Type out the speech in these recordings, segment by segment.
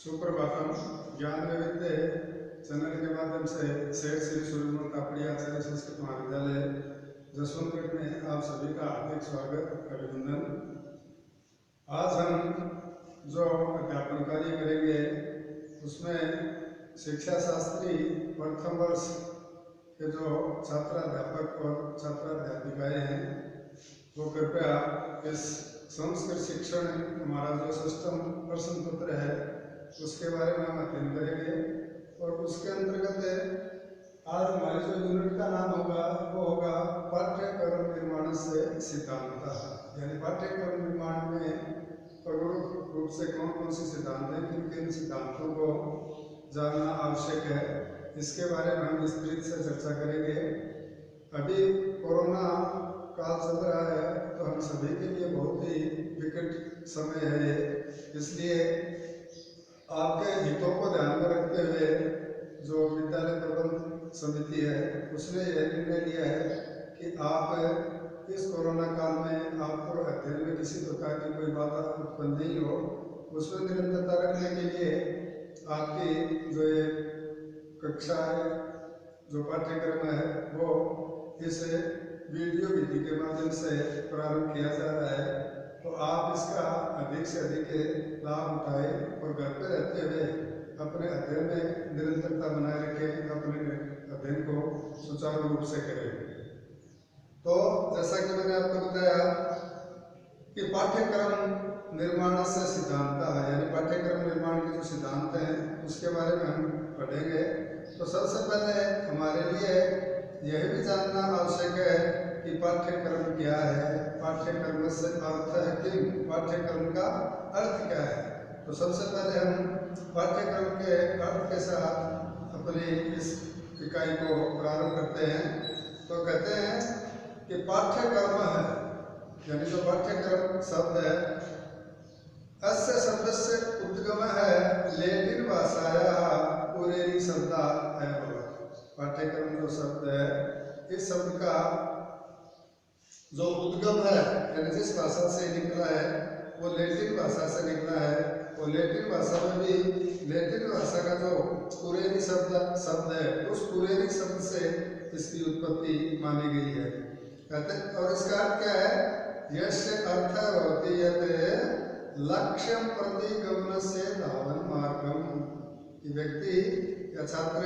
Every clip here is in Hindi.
सुप्रभातम। ज्ञान वैविध्य चैनल के माध्यम से सेठ श्री सूर्यमल तापड़ी आचार्य संस्कृत महाविद्यालय जसवंतगढ़ में आप सभी का हार्दिक स्वागत अभिनंदन। आज हम जो अध्यापन कार्य करेंगे उसमें शिक्षा शास्त्री प्रथम वर्ष के जो छात्राध्यापक और छात्राध्यापिकाएं हैं वो कृपया इस संस्कृत शिक्षण हमारा जो सिस्टम प्रश्न पत्र है उसके बारे में हम अध्ययन करेंगे और उसके अंतर्गत आज हमारे जो यूनिट का नाम होगा वो होगा पाठ्यक्रम निर्माण से सिद्धांत। यानी पाठ्यक्रम निर्माण में प्रमुख रूप से कौन कौन से सिद्धांत हैं, किन किन सिद्धांतों को जानना आवश्यक है, इसके बारे में हम विस्तृत से चर्चा करेंगे। अभी कोरोना काल चल रहा है तो हम सभी के लिए बहुत ही विकट समय है ये, इसलिए आपके हितों को ध्यान में रखते हुए जो विद्यालय प्रबंध समिति है उसने यह निर्णय लिया है कि आप इस कोरोना काल में आपको अध्ययन में किसी प्रकार की कोई बाधा उत्पन्न नहीं हो, उसमें निरंतरता रखने के लिए आपकी जो ये कक्षा है, जो पाठ्यक्रम है वो इस वीडियो विधि के माध्यम से प्रारंभ किया जा रहा है। तो आप इसका अधिक से अधिक लाभ उठाएं और घर पर रहते हुए अपने अध्ययन में निरंतरता बनाए रखें, अपने अध्ययन को सुचारू रूप से करें। तो जैसा कि मैंने आपको बताया कि पाठ्यक्रम निर्माण से सिद्धांत है, यानी पाठ्यक्रम निर्माण के जो सिद्धांत हैं उसके बारे में हम पढ़ेंगे। तो सबसे पहले हमारे लिए यह भी जानना आवश्यक है कि पाठ्यक्रम क्या है, पाठ्यक्रम से अर्थ है कि पाठ्यक्रम का अर्थ क्या है। तो सबसे पहले हम पाठ्यक्रम के अर्थ के साथ अपनी इस इकाई को प्रारंभ करते हैं। तो कहते हैं कि पाठ्यक्रम है, यानी जो पाठ्यक्रम शब्द है अस्य शब्द से उद्गम है लैटिन भाषाया पुरेरी शब्दा है। पाठ्यक्रम जो शब्द है इस शब्द का जो उद्गम है, यानी जिस भाषा से निकला है वो लैटिन भाषा से निकला है। और लैटिन भाषा में भी लैटिन भाषा का जो पुरेरी शब्द है उस पुरेरी शब्द से इसकी उत्पत्ति मानी गई है। कहते और इसका अर्थ क्या है, यस्य अर्थ होती है लक्ष्यम प्रति गमन से धावन मार्गम। व्यक्ति या छात्र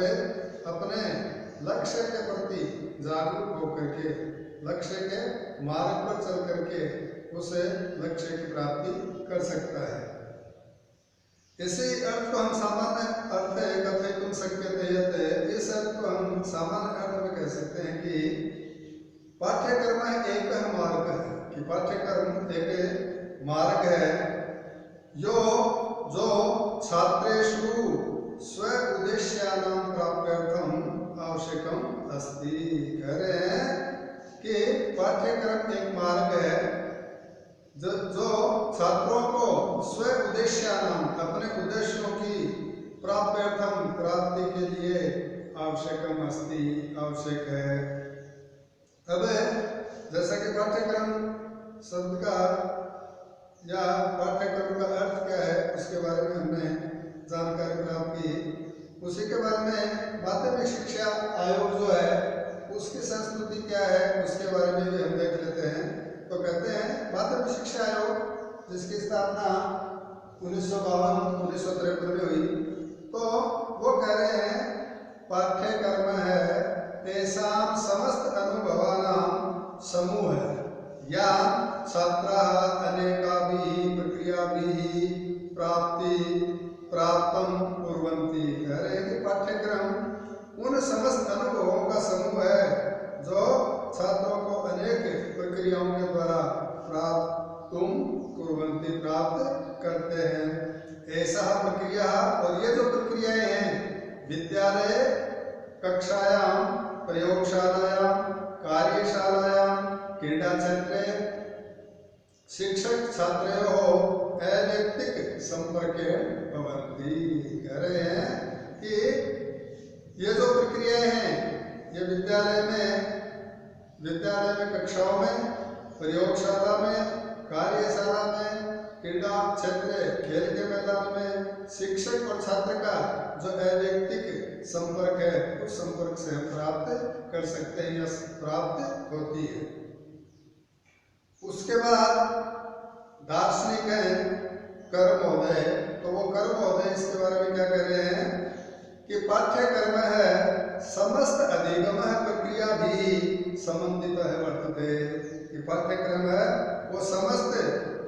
अपने लक्ष्य के प्रति जागरूक होकर के लक्ष्य के मार्ग पर चल करके उसे लक्ष्य की प्राप्ति कर सकता है। इसी अर्थ को हम सामान्य अर्थ कथयितुं शक्यते, इस अर्थ को हम सामान्य अर्थ में कह सकते हैं कि पाठ्यक्रम एक मार्ग है, कि पाठ्यक्रम एक मार्ग है जो छात्रेषु स्व उद्देश्यानां प्राप्त्यर्थम आवश्यकम अस्ति। कह रहे हैं कि पाठ्यक्रम एक मार्ग है जो छात्रों को स्व उद्देश्यानां अपने उद्देश्यों की प्राप्त्यर्थम प्राप्ति के लिए आवश्यकम अस्ति आवश्यक है। अब जैसा कि पाठ्यक्रम शब्द का या पाठ्यक्रम का अर्थ क्या है उसके बारे में हमने जानकारी प्राप्त की, उसी के बारे में माध्यमिक शिक्षा आयोग जो है उसकी संस्कृति क्या है उसके बारे में भी हम देख लेते हैं। तो कहते हैं माध्यमिक शिक्षा आयोग जिसकी स्थापना 1952-1953 में हुई, तो वो कह रहे हैं पाठ्यक्रम है तेषां समस्त अनुभवानां समूह है या छात्राः अनेकाभिः प्रक्रियाभिः प्राप्तं कुर्वन्ति। कह रहे हैं कि पाठ्यक्रम उन समस्त अनुभवों का समूह है जो छात्रों को अनेक प्रक्रियाओं के द्वारा प्राप्त करते हैं। ऐसा प्रक्रिया और ये जो प्रक्रियाएं हैं विद्यालय कक्षायां प्रयोगशालायां कार्यशालायां क्रीडा क्षेत्रे शिक्षक छात्रों अनैतिक संपर्क भवन्ति। कह रहे हैं कि ये जो प्रक्रियाएं हैं ये विद्यालय में कक्षाओं में प्रयोगशाला में कार्यशाला में क्रीड़ा क्षेत्र खेल के मैदान में शिक्षक और छात्र का जो अवैयक्तिक संपर्क है उस संपर्क से हम प्राप्त कर सकते हैं या प्राप्त होती है। उसके बाद दार्शनिक है कर महोदय। तो वो कर महोदय इसके बारे में क्या कह रहे हैं कि पाठ्यक्रम है समस्त अधिगम प्रक्रिया भी संबंधित है वर्तते। कि पाठ्यक्रम है वो समस्त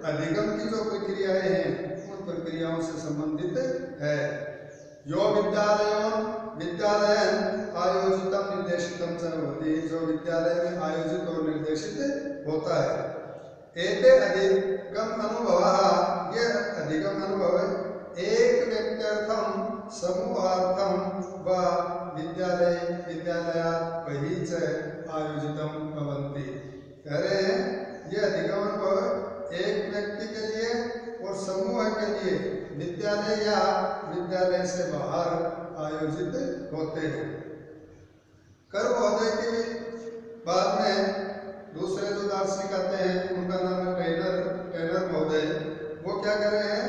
अधिगम की जो प्रक्रियाएं हैं उन प्रक्रियाओं से संबंधित है। यो विद्यालय आयोजित निर्देशित होती, जो विद्यालय में आयोजित और निर्देशित होता है। एते अधिगम अनुभव, ये अधिगम अनुभव एक व्यक्त्यर्थम समूहार्थम व विद्यालयात् बहिः च आयोजितम भवन्ति। कह रहे हैं ये अधिगम अनुभव एक व्यक्ति के लिए और समूह के लिए विद्यालय या विद्यालय से बाहर आयोजित होते हैं। कर महोदय के बाद में दूसरे जो दार्शनिक आते हैं उनका नाम है टेलर महोदय। वो क्या कह रहे हैं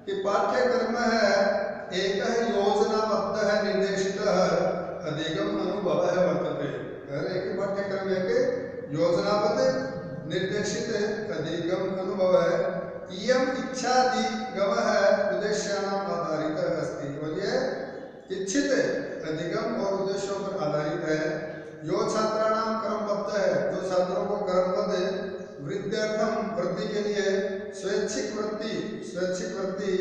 कि पाठ्यक्रम है एक है योजनाबद्ध है निर्देशित अधिगम अनुभव है वर्तते। कह रहे हैं कि पाठ्यक्रम एक योजनाबद्ध निर्देशित अधिगम अनुभव है। इयम इच्छादि गम है उद्देश्यानाम आधारित अस्ति। और ये इच्छित अधिगम और उद्देश्यों पर आधारित है। यो छात्राणाम क्रमबद्ध है, जो छात्रों को क्रमबद्ध वृद्ध्यर्थम वृद्धि के लिए स्वैच्छिक वृत्ति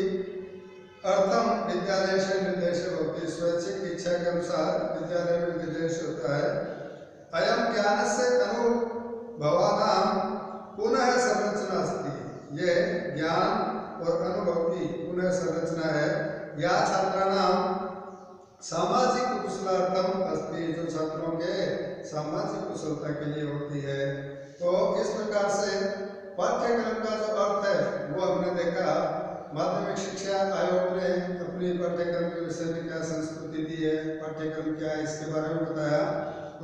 अर्थम विद्यालय से निर्देश होती। स्वैच्छिक इच्छा के अनुसार विद्यालय में निर्देश होता है। अयम ज्ञान से अनुभवानाम पुनः संरचना अस्ति। ये ज्ञान और अनुभव की पुनः संरचना है। या छात्राणाम सामाजिक कुशलार्थम अस्ति, जो छात्रों के सामाजिक कुशलता के लिए होती है। तो इस प्रकार से पाठ्यक्रम का जो अर्थ है वो हमने देखा। माध्यमिक शिक्षा आयोग ने अपनी पाठ्यक्रम के विषय में क्या संस्कृति दी है, पाठ्यक्रम क्या है, इसके बारे में बताया।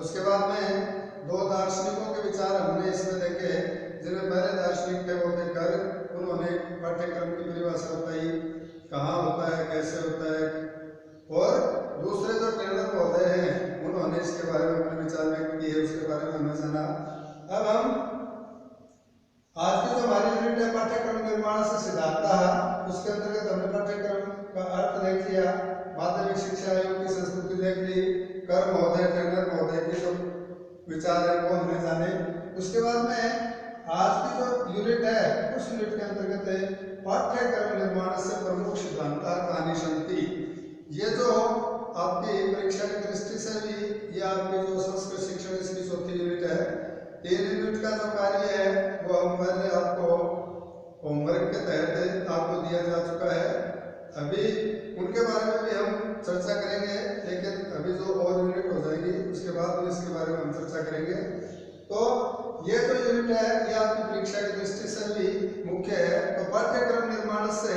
उसके बाद में दो दार्शनिकों के विचार हमने इसमें देखे। जिनमें पहले दार्शनिक थे वो थे कर, उन्होंने पाठ्यक्रम की परिभाषा बताई, कहाँ होता है, कैसे होता है। और दूसरे जो टेलर महोदय हैं उन्होंने इसके बारे में अपने विचार व्यक्त किए, उसके बारे में हमने जाना। अब हम आज की जो हमारी यूनिट है पाठ्यक्रम निर्माण से सिद्धांत, उसके अंतर्गत हमने पाठ्यक्रम का अर्थ देख लिया, माध्यमिक शिक्षा आयोग की संस्कृति देख ली, कर महोदय टेलर महोदय के जो विचार है वो हमने जाने। उसके बाद में आज की जो यूनिट है उस यूनिट के अंतर्गत है पाठ्यक्रम निर्माण से प्रमुख सिद्धांत कहानी संति। ये जो आपकी परीक्षा की दृष्टि से भी ये आपकी जो संस्कृत शिक्षण इसकी चौथी यूनिट है। 3 यूनिट का जो कार्य है वो हम पहले आपको होमवर्क के तहत आपको दिया जा चुका है। अभी उनके बारे में भी हम चर्चा करेंगे, लेकिन अभी जो और यूनिट हो जाएगी उसके बाद में इसके बारे में हम चर्चा करेंगे। तो ये जो यूनिट है ये आपकी परीक्षा की दृष्टि से भी मुख्य है। तो पाठ्यक्रम निर्माण से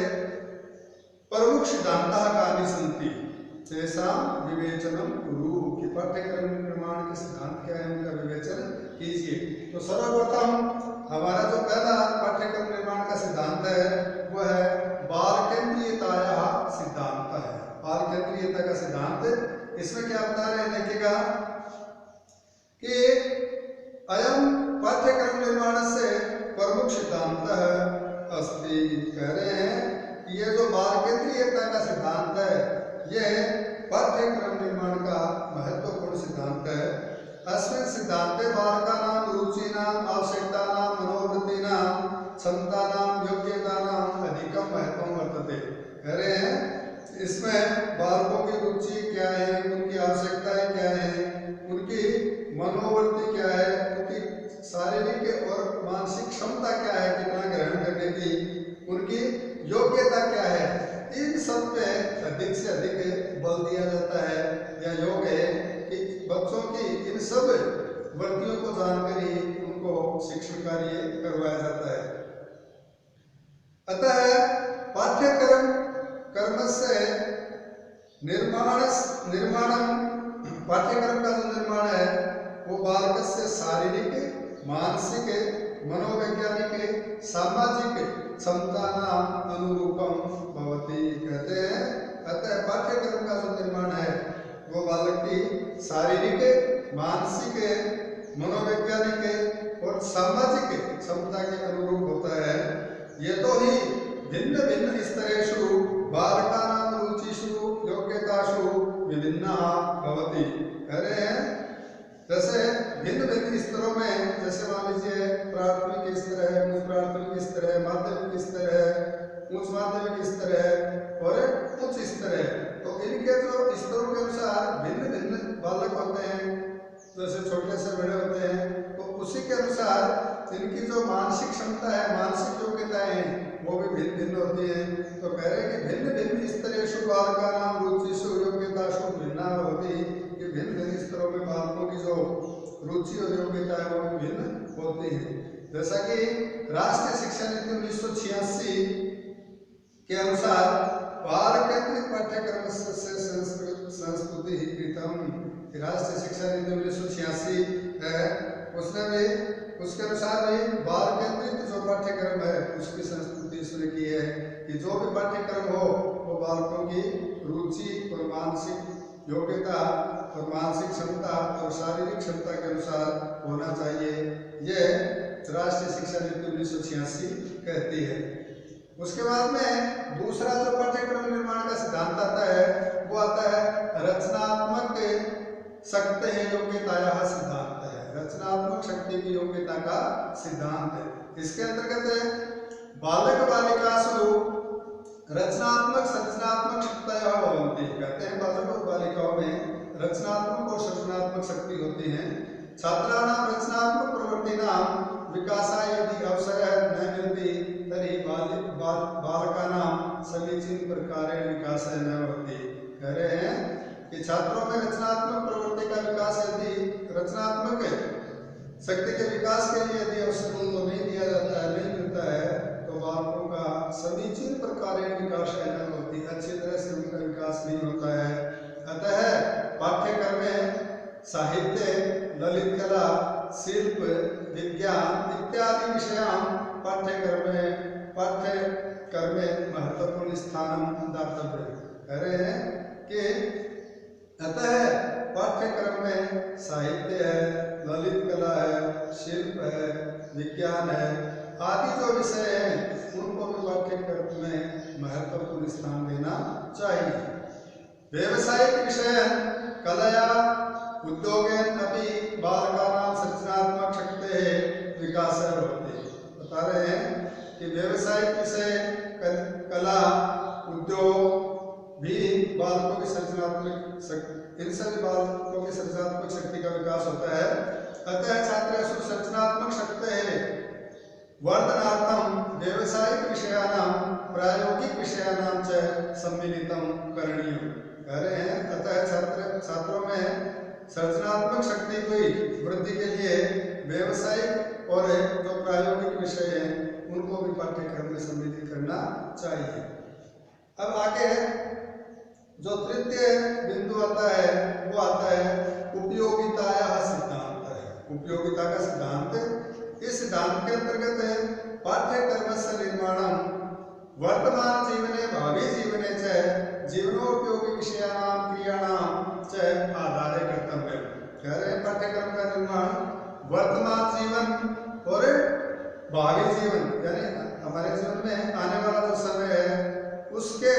प्रमुख सिद्धांत कहानी संति तेषां विवेचनम कुरु। कि पाठ्यक्रम निर्माण के सिद्धांत क्या है उनका विवेचन कीजिए। तो सर्वप्रथम हमारा जो पहला पाठ्यक्रम निर्माण का सिद्धांत है वो है बाल केंद्रीयताया सिद्धांत है। बाल केंद्रीयता का सिद्धांत, इसमें क्या बता रहे हैं देखिएगा कि अयम पाठ्यक्रम निर्माण से प्रमुख सिद्धांत अस्ति। कह रहे हैं ये जो बाल केंद्रीयता का सिद्धांत है ये पाठ्यक्रम निर्माण का महत्वपूर्ण सिद्धांत है। अस्मिन् सिद्धांते बालकानां रुचिनां आवश्यकतानां मनोवृत्तीनां क्षमतानां योग्यतानां अधिकं महत्वं वर्तते। कह रहे हैं इसमें बालकों की रुचि क्या है, उनकी आवश्यकताएं क्या है, उनकी मनोवृत्ति क्या है, उनकी शारीरिक और मानसिक क्षमता क्या है, कितना ग्रहण करने की, उनकी योग्यता क्या है, इन सब पे अधिक से अधिक बल दिया जाता है। या योग है कि बच्चों की इन सब वृत्तियों को जानकर ही उनको शिक्षण कार्य करवाया जाता है। अतः पाठ्यक्रम कर्म से निर्माणम पाठ्यक्रम का जो निर्माण है वो बालक से शारीरिक, मानसिक, मनोवैज्ञानिक, सामाजिक क्षमतानाम अनुरूपम भवति। कहते हैं अतः पाठ्यक्रम का जो निर्माण है वो बालक की शारीरिक, मानसिक, मनोवैज्ञानिक और सामाजिक क्षमता के अनुरूप होता है। ये तो ही भिन्न भिन्न स्तरेषु बालकानां रुचिषु योग्यताषु विभिन्ना भवति। कह रहे हैं जैसे भिन्न भिन्न स्तरों में, जैसे मान लीजिए प्राथमिक स्तर है, उच्च प्राथमिक स्तर है, माध्यमिक स्तर है, उच्च माध्यमिक स्तर है और उच्च स्तर है। तो इनके जो स्तरों के अनुसार भिन्न भिन्न बालक होते हैं, जैसे छोटे से बड़े होते हैं, तो उसी के अनुसार इनकी जो मानसिक क्षमता है, मानसिक योग्यताएं हैं, वो भी भिन्न भिन्न होती हैं। तो कह रहे हैं कि भिन्न भिन्न स्तरेषु बालकानां रुचिषु योग्यताषु भिन्ना भवति, कि भिन्न भिन्न स्तरों में बालकों की जो रुचि और योग्यता है वो भी भिन्न होती है। जैसा कि राष्ट्रीय शिक्षा नीति 1986 के अनुसार बाल केंद्रित पाठ्यक्रम से संस्कृति कृतम, राष्ट्रीय शिक्षा नीति 1986 है, उसने भी उसके अनुसार भी बाल केंद्रित जो पाठ्यक्रम है उसकी संस्कृति इसने की है कि जो भी पाठ्यक्रम हो वो बालकों की रुचि और मानसिक योग्यता और मानसिक क्षमता और शारीरिक क्षमता के अनुसार होना चाहिए। ये राष्ट्रीय शिक्षा नीति 1986 कहती है। उसके बाद में दूसरा जो पाठ्यक्रम निर्माण का सिद्धांत आता है वो आता है रचनात्मक शक्ति योग्यताया सिद्धांत है। रचनात्मक शक्ति की योग्यता का सिद्धांत है। इसके अंतर्गत बालक बालिकासु रचनात्मक सृजनात्मक शक्तियां भवन्ति। कहते हैं बालक और बालिकाओं में रचनात्मक और सृजनात्मक शक्ति होती है। छात्राणां रचनात्मक प्रवृत्तीनां विकासाय यदि अवसरः न मिलति तर्हि बालकानां समीचीन प्रकारेण विकासः न भवति। कह रहे हैं कि छात्रों में रचनात्मक प्रवृत्ति का विकास यदि रचनात्मक शक्ति के विकास के लिए यदि अवसर उनको नहीं दिया जाता है, नहीं मिलता है, तो बालकों का समीचीन प्रकारेण विकास न होती, अच्छी तरह से उनका विकास नहीं होता है। अतः पाठ्यक्रम में साहित्य, ललित कला, शिल्प, विज्ञान इत्यादि विषयान् पाठ्यक्रम में महत्वपूर्ण स्थान दातव्य। कह रहे हैं कि अतः पाठ्यक्रम में साहित्य है, ललित कला है, शिल्प है, विज्ञान है आदि जो विषय हैं उनको भी पाठ्यक्रम में महत्वपूर्ण स्थान देना चाहिए। व्यावसायिक विषय कलया उद्योगेन अपि बालकानां सृजनात्मक शक्तेः विकासः भवति। बता रहे हैं कि व्यावसायिक विषय कला उद्योग भी बालकों की सृजनात्मक इन सभी बालकों की सृजनात्मक शक्ति का विकास होता है। अतः छात्रेषु सृजनात्मक शक्तेः वर्धनार्थं व्यावसायिक विषयाणां प्रायोगिक विषयाणां च सम्मिलितं करणीयम्। कह रहे हैं अतः छात्रों में सृजनात्मक शक्ति की वृद्धि के लिए व्यावसायिक और जो प्रायोगिक विषय हैं उनको भी पाठ्यक्रम में सम्मिलित करना चाहिए। अब आगे जो तृतीय बिंदु आता है वो आता है उपयोगिताया सिद्धांत है। उपयोगिता का सिद्धांत, इस सिद्धांत के अंतर्गत पाठ्यक्रम से निर्माणम वर्तमान जीवने भावी जीवने च जीवनोपयोगी विषयाणां क्रियाणां च आधारे कर्तव्यम्। कह रहे हैं पाठ्यक्रम का निर्माण वर्तमान जीवन और भावी जीवन यानी हमारे जीवन में आने वाला जो समय है उसके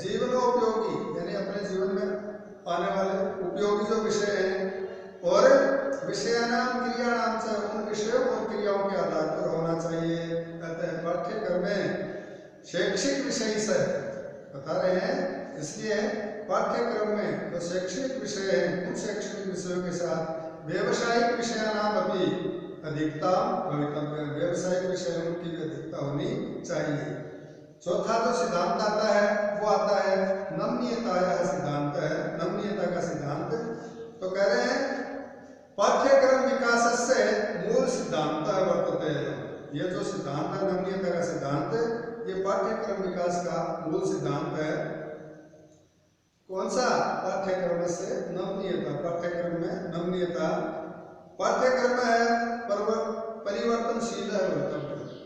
जीवनोपयोगी यानी अपने जीवन में आने वाले उपयोगी जो विषय हैं और विषयानाम क्रियाणाम से उन विषयों और क्रियाओं के आधार पर होना चाहिए। अतः पाठ्यक्रम में शैक्षिक विषय से बता रहे हैं, इसलिए पाठ्यक्रम में जो शैक्षणिक विषय हैं उन शैक्षणिक विषयों के साथ व्यावसायिक विषयानाम अपनी अधिकता भवितव्य, व्यावसायिक विषय उनकी भी अधिकता होनी चाहिए। चौथा जो सिद्धांत आता है वो आता है नमनीयता का सिद्धांत है। नमनीयता का सिद्धांत तो कह रहे हैं पाठ्यक्रम विकास से मूल सिद्धांत वर्तते। ये जो सिद्धांत है नमनीयता का सिद्धांत, ये पाठ्यक्रम विकास का मूल सिद्धांत है। कौन सा? पाठ्यक्रम से नमनीयता। पाठ्यक्रम में नमनीयता, पाठ्यक्रम है परिवर्तनशील है,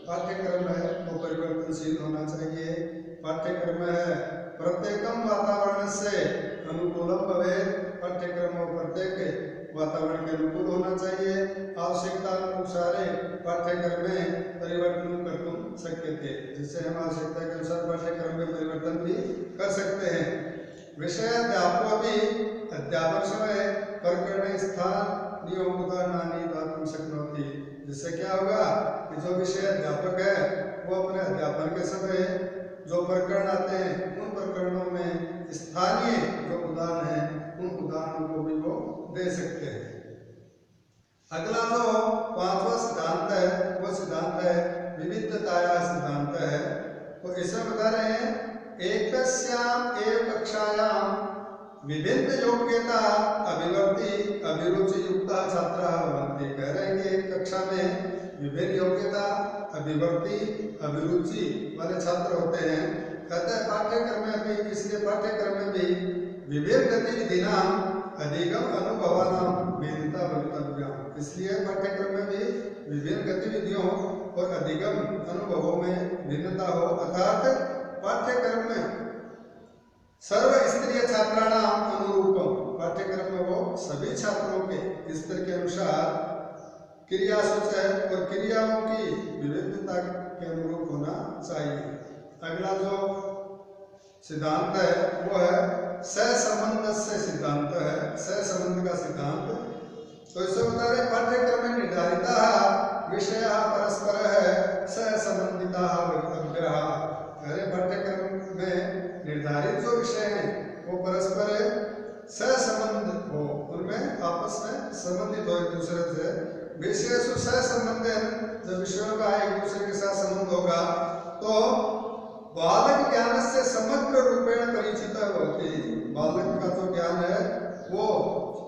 पाठ्यक्रम है वो परिवर्तनशील होना चाहिए। पाठ्यक्रम है प्रत्येकम वातावरण से अनुकूलम भवेत्, पाठ्यक्रम प्रत्येक वातावरण के अनुकूल होना चाहिए। आवश्यकता अनुसार पाठ्यक्रम में परिवर्तन कर्तुं शक्यते, जिससे हम आवश्यकता के अनुसार पाठ्यक्रम में परिवर्तन भी कर सकते हैं। विषय अध्यापकों भी अध्यापन समय प्रकरण स्थान नियोगदानानि दातुं शक्नोति, जिससे क्या होगा कि जो विषय अध्यापक है वो अपने अध्यापन के समय जो प्रकरण आते हैं उन प्रकरणों में स्थानीय जो उदाहरण है उन उदाहरणों को भी वो दे सकते हैं। अगला जो पांचवा सिद्धांत है वो सिद्धांत है विविधताया सिद्धांत है। तो इसमें बता रहे हैं एकस्याम एव कक्षायाम विभिन्न योग्यता अभिवर्ति अभिरुचि युक्त छात्र भवन्ति। कह रहे हैं कि एक कक्षा में विभिन्न योग्यता अभिवर्ति अभिरुचि वाले छात्र होते हैं। कहते हैं पाठ्यक्रम में भी, इसलिए पाठ्यक्रम में भी विभिन्न गतिविधिनां अधिगम अनुभवानां भिन्नता भवितव्या, इसलिए पाठ्यक्रम में भी विभिन्न गतिविधियों और अधिगम अनुभवों में भिन्नता हो। अर्थात पाठ्यक्रम में सर्व स्तरीय छात्राणाम अनुरूपम, पाठ्यक्रम में वो सभी छात्रों के स्तर के अनुसार क्रिया सूचय और क्रियाओं की विविधता के अनुरूप होना चाहिए। अगला जो सिद्धांत है वो है सहसंबंध से सिद्धांत है, सहसंबंध का सिद्धांत। तो इससे बता रहे पाठ्यक्रम में निर्धारिता विषय परस्पर है सहसंबंधिता भवितव्य। अरे पाठ्यक्रम में निर्धारित जो विषय हैं वो परस्पर सहसंबंध हो, उनमें आपस में संबंधित हो एक दूसरे से। विषय सहसंबंध, जब विषयों का एक दूसरे के साथ संबंध होगा तो बालक ज्ञान से समग्र रूपेण परिचित होती। बालक का जो ज्ञान है वो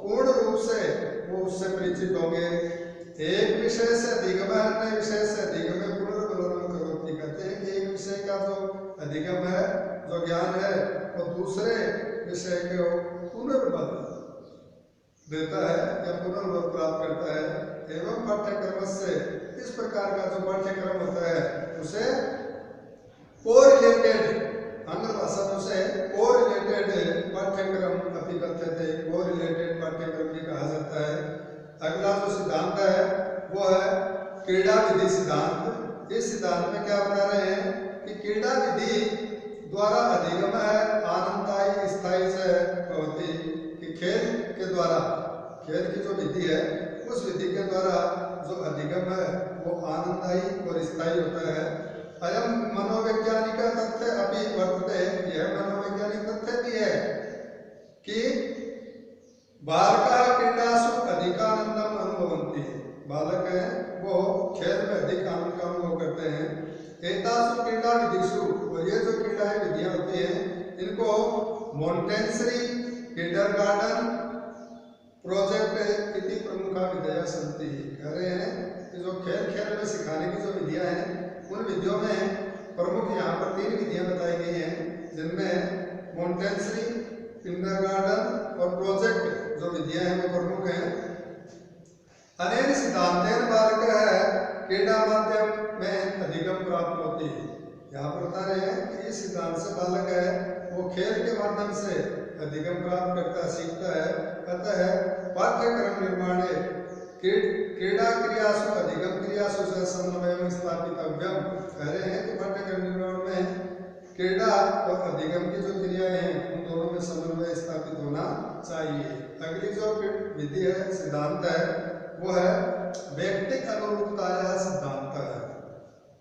पूर्ण रूप से वो उससे परिचित होंगे। एक विषय से अधिगम है, अन्य विषय से अधिगम में पुनर्बलनम करोति। कहते हैं कि एक विषय का जो अधिगम है, जो ज्ञान है, वो दूसरे विषय को पुनर्बल देता है या पुनर्बल प्राप्त करता है। एवं पाठ्यक्रम से इस प्रकार का जो पाठ्यक्रम होता है उसे कोरिलेटेड, आंग्ल भाषा में उसे कोरिलेटेड पाठ्यक्रम अपि कथ्यते, कोरिलेटेड पाठ्यक्रम भी कहा जाता है। अगला जो सिद्धांत है वो है क्रीड़ा विधि सिद्धांत। इस सिद्धांत में क्या बता रहे हैं कि क्रीड़ा विधि द्वारा अधिगम है आनंददायी स्थायी से होती, कि खेल के द्वारा, खेल की जो विधि है उस विधि के द्वारा जो अधिगम है वो आनंददायी और स्थायी होता है। अयम मनोवैज्ञानिक तथ्य अभी वर्तते, यह मनोवैज्ञानिक तथ्य भी है कि बालकाः क्रीडासु अधिकानंदम अनुभवन्ति, बालक है वो खेल में अधिक आनंद का अनुभव करते हैं। एतासु क्रीडा विधिषु, और ये जो क्रीड़ा विधियां होती हैं इनको मॉन्टेसरी, किंडरगार्टन, प्रोजेक्ट इति प्रमुखा विधया सन्ति। कह रहे हैं कि जो खेल में सिखाने की जो विधियां हैं उन विधियों में प्रमुख यहाँ पर 3 विधियां बताई गई हैं, जिनमें मॉन्टेसरी, किंडरगार्टन और प्रोजेक्ट जो विधियां हैं वो प्रमुख हैं। अनेन सिद्धांतेन बालक है क्रीड़ा माध्यम में अधिगम प्राप्त होती है। यहाँ पर बता रहे हैं कि इस सिद्धांत से बालक है वो खेल के माध्यम से अधिगम प्राप्त करता सीखता है। अतः पाठ्यक्रम निर्माण क्रीड़ा क्रियासु अधिगम क्रियासु से समन्वय स्थापितव्यम। कह रहे हैं कि पाठ्यक्रम निर्माण में क्रीड़ा और अधिगम की जो क्रियाएं हैं उन दोनों में समन्वय स्थापित होना चाहिए। अगली जो विधि है, सिद्धांत है, वो है व्यक्तिक अनुरूपताया सिद्धांत है।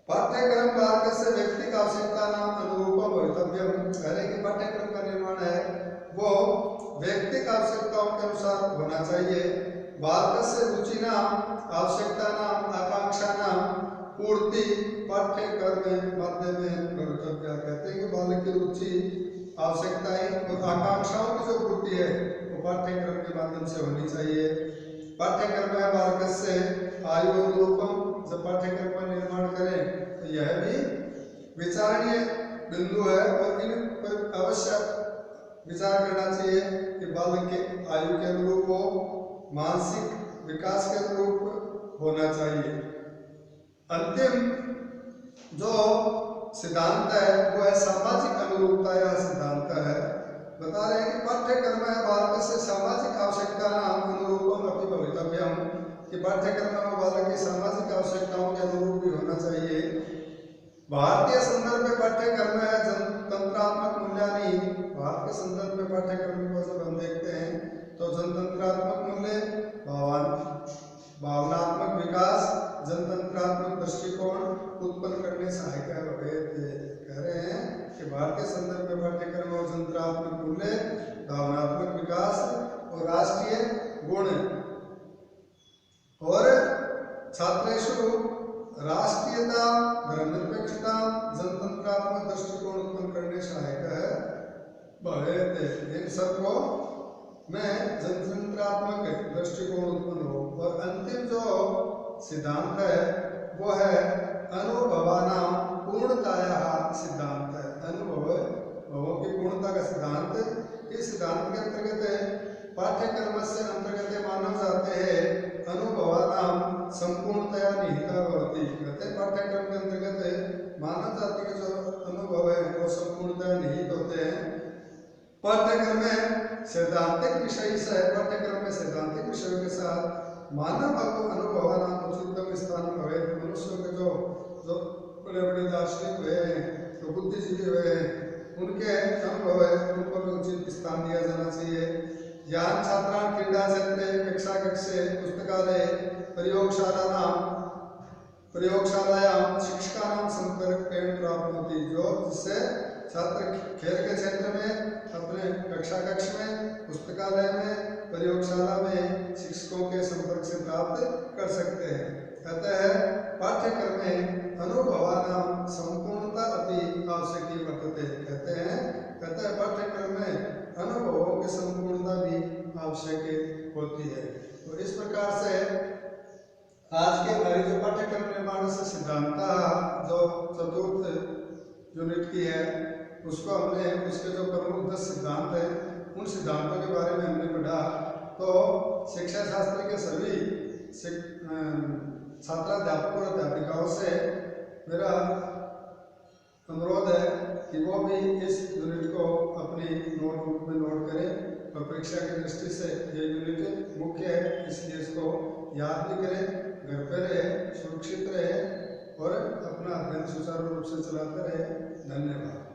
पाठ्यक्रम बालक से व्यक्तिक आवश्यकता नाम अनुरूपम भवितव्यम। कह रहे कि पाठ्यक्रम का निर्माण है वो व्यक्तिक आवश्यकताओं के अनुसार होना चाहिए। बालक से रुचि नाम, आवश्यकता नाम, आकांक्षा नाम पूर्ति पाठ्यक्रम माध्यम में भवितव्य। कहते हैं कि बालक की रुचि, आवश्यकताएं और आकांक्षाओं की जो पूर्ति है वो पाठ्यक्रम के माध्यम से होनी चाहिए। पाठ्यक्रम है बालक से आयु अनुरूपम। जब पाठ्यक्रम का निर्माण करें तो यह भी विचारणीय बिंदु है और इन पर अवश्य विचार करना चाहिए कि बालक के आयु के अनुरूप हो, मानसिक विकास के अनुरूप होना चाहिए। अंतिम जो सिद्धांत है वो है सामाजिक अनुरूपता या सिद्धांत है। बता रहे हैं कि पाठ्यक्रम बालक से सामाजिक आवश्यकता अनुरूपम अपनी भवितव्यम, कि पाठ्यक्रम में बालक की सामाजिक आवश्यकताओं के अनुरूप भी होना चाहिए। भारतीय संदर्भ में पाठ्यक्रम है जनतंत्रात्मक मूल्यानि, भारत के संदर्भ में पाठ्यक्रम को जब हम देखते हैं तो जनतंत्रात्मक मूल्य, भावनात्मक विकास, जनतंत्रात्मक दृष्टिकोण उत्पन्न करने सहायक कह रहे हैं कि भारतीय संदर्भ में पाठ्यक्रम और जनतंत्रात्मक मूल्य, भावनात्मक विकास और राष्ट्रीय गुण और छात्रेषु राष्ट्रीयता, धर्मनिरपेक्षता, जनतंत्रात्मक दृष्टिकोण उत्पन्न करने सहायक है भवेत्। इन सबको में जनतंत्रात्मक दृष्टिकोण उत्पन्न हो। और अंतिम जो सिद्धांत है वो है अनुभवानां पूर्णताया सिद्धांत है। अनुभवों की पूर्णता का सिद्धांत। इस सिद्धांत के अंतर्गत पाठ्यक्रम से अंतर्गत मानव जाते हैं अनुभवानां संपूर्णतया निहिता भवति। कहते पाठ्यक्रम के अंतर्गत मानव जाति के जो अनुभव है वो संपूर्णतया निहित होते हैं। पाठ्यक्रम में सैद्धांतिक विषय से, पाठ्यक्रम में सैद्धांतिक विषयों के साथ मानव अनुभवानां उचितम स्थान भवेत्। मनुष्यों के जो बड़े बड़े दार्शनिक हुए हैं, जो बुद्धिजीवी हुए हैं, उनके अनुभव है उनको भी उचित स्थान दिया जाना चाहिए। ज्ञान छात्रा क्रीड़ा क्षेत्रे कक्षा कक्षे पुस्तकालय प्रयोगशालायां शिक्षकानां संपर्केण प्राप्नोति। जो जिससे छात्र खेल के क्षेत्र में, अपने कक्षा कक्ष में, पुस्तकालय में, प्रयोगशाला में शिक्षकों के संपर्क से प्राप्त कर सकते हैं। अतः पाठ्यक्रम में अनुभवानां संपूर्णता अति आवश्यकी वर्तते। कहते हैं अतः पाठ्यक्रम में अनुभवों की संपूर्णता भी आवश्यक होती है। तो इस प्रकार से आज के हमारी जो पाठ्यक्रम निर्माण से सिद्धांत जो चतुर्थ यूनिट की है उसको हमने, उसके जो प्रमुख 10 सिद्धांत हैं उन सिद्धांतों के बारे में हमने पढ़ा। तो शिक्षा शास्त्र के सभी छात्राध्यापकों और अध्यापिकाओं से मेरा अनुरोध है कि वो भी इस यूनिट को अपनी नोटबुक में नोट करें और परीक्षा की दृष्टि से ये यूनिट मुख्य है, इसलिए इसको याद भी करें, घर पर रहे, सुरक्षित रहे और अपना अध्ययन सुचारू रूप से चलाते रहे। धन्यवाद।